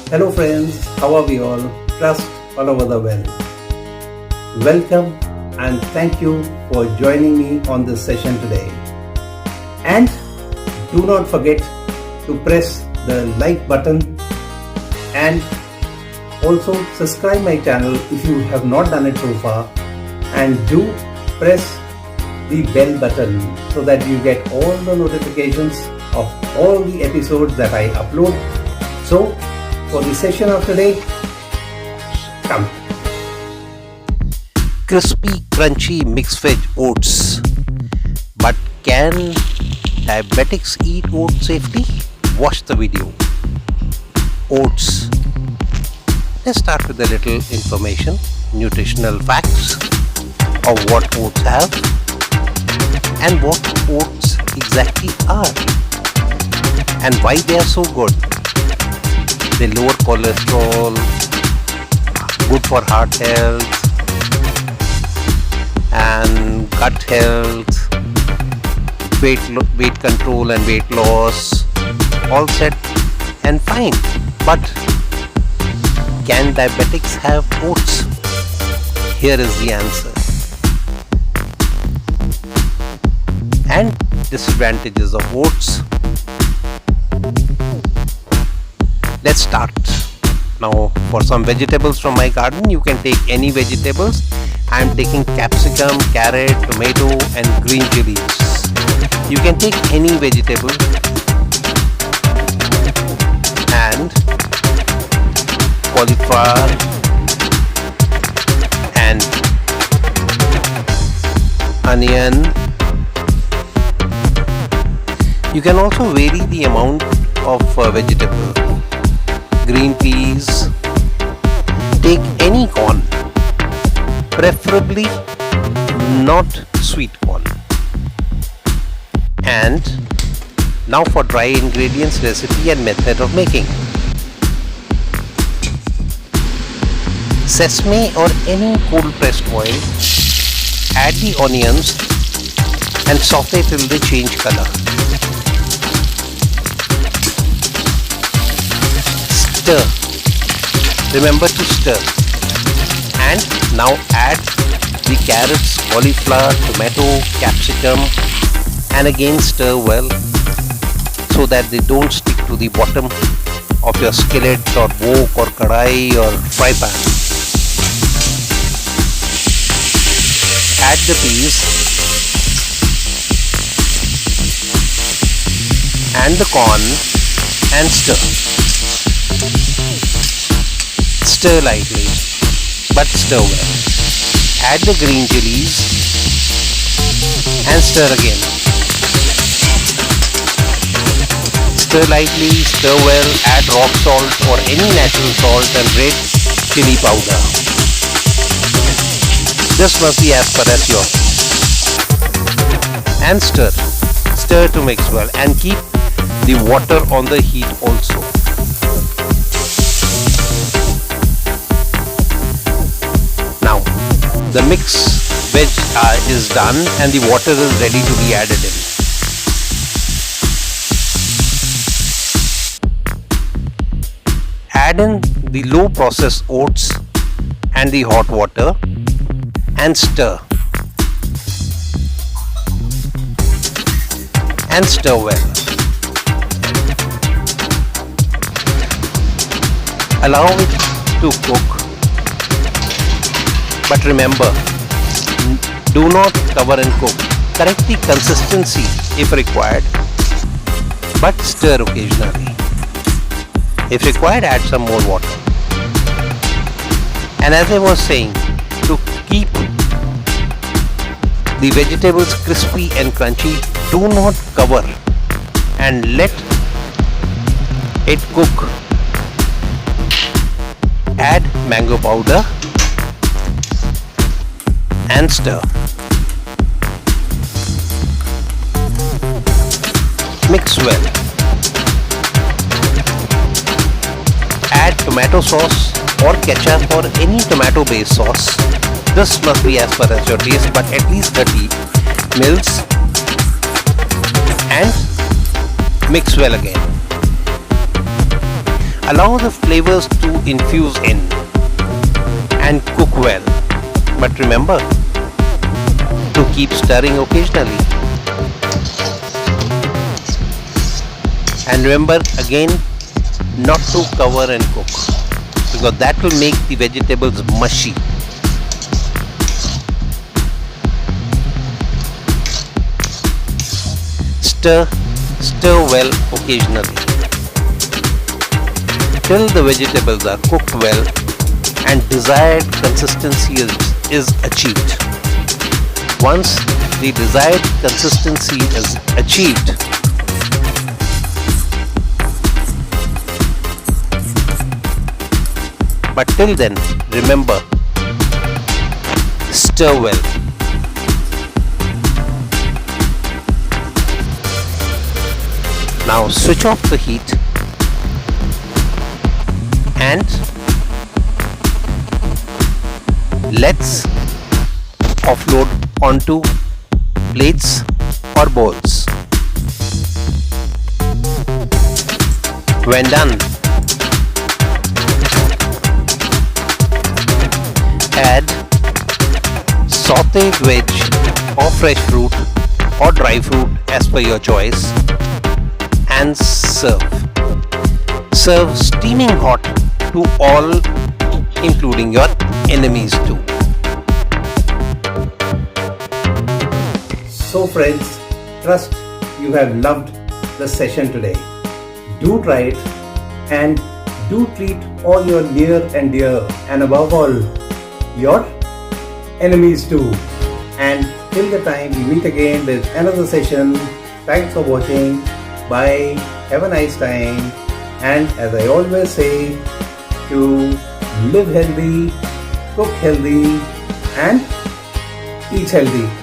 Hello friends, how are we all? Trust all over the world. Welcome and thank you for joining me on this session today. And do not forget to press the like button and also subscribe my channel if you have not done it so far, and do press the bell button so that you get all the notifications of all the episodes that I upload. So for the session of today, come. Crispy crunchy mixed veg oats. But can diabetics eat oats safely? Watch the video. Oats. Let's start with a little information, nutritional facts of what oats have and what oats exactly are and why they are so good. They lower cholesterol, good for heart health and gut health, weight control and weight loss, all set and fine. But can diabetics have oats? Here is the answer. And disadvantages of oats. Let's start. Now for some vegetables from my garden, you can take any vegetables. I am taking capsicum, carrot, tomato and green chilies. You can take any vegetable and cauliflower and onion. You can also vary the amount of vegetable. Green peas. Take any corn, preferably not sweet corn. And now for dry ingredients, recipe and method of making. Sesame or any cold pressed oil. Add the onions and saute till they change color. Stir. Remember to stir. And now add the carrots, cauliflower, tomato, capsicum and again stir well so that they don't stick to the bottom of your skillet or wok or kadai or fry pan. Add the peas and the corn and stir. Stir lightly, but stir well. Add the green chilies and stir again. Stir lightly, stir well, add rock salt or any natural salt and red chili powder. This must be as per as yours. And stir. Stir to mix well and keep the water on the heat also. Now the mix veg is done and the water is ready to be added in. Add in the low processed oats and the hot water and stir. And stir well. Allow it to cook. But remember, do not cover and cook. Correct the consistency if required, but stir occasionally. If required, add some more water. And as I was saying, to keep the vegetables crispy and crunchy, do not cover and let it cook. Add mango powder and stir. Mix well. Add tomato sauce or ketchup or any tomato based sauce. This must be as per as your taste, but at least 30 mils, and mix well again. Allow the flavors to infuse in and cook well. But remember to keep stirring occasionally. And remember again not to cover and cook, because that will make the vegetables mushy. Stir well occasionally till the vegetables are cooked well and desired consistency is achieved. Once the desired consistency is achieved, but till then, remember, stir well. Now switch off the heat and let's offload onto plates or bowls. When done, add sauteed veg or fresh fruit or dry fruit as per your choice and serve. Serve steaming hot to all, including your enemies too. So friends, trust you have loved the session today. Do try it and do treat all your near and dear, and above all, your enemies too. And till the time we meet again with another session, thanks for watching. Bye. Have a nice time. And as I always say, to live healthy, cook healthy and eat healthy.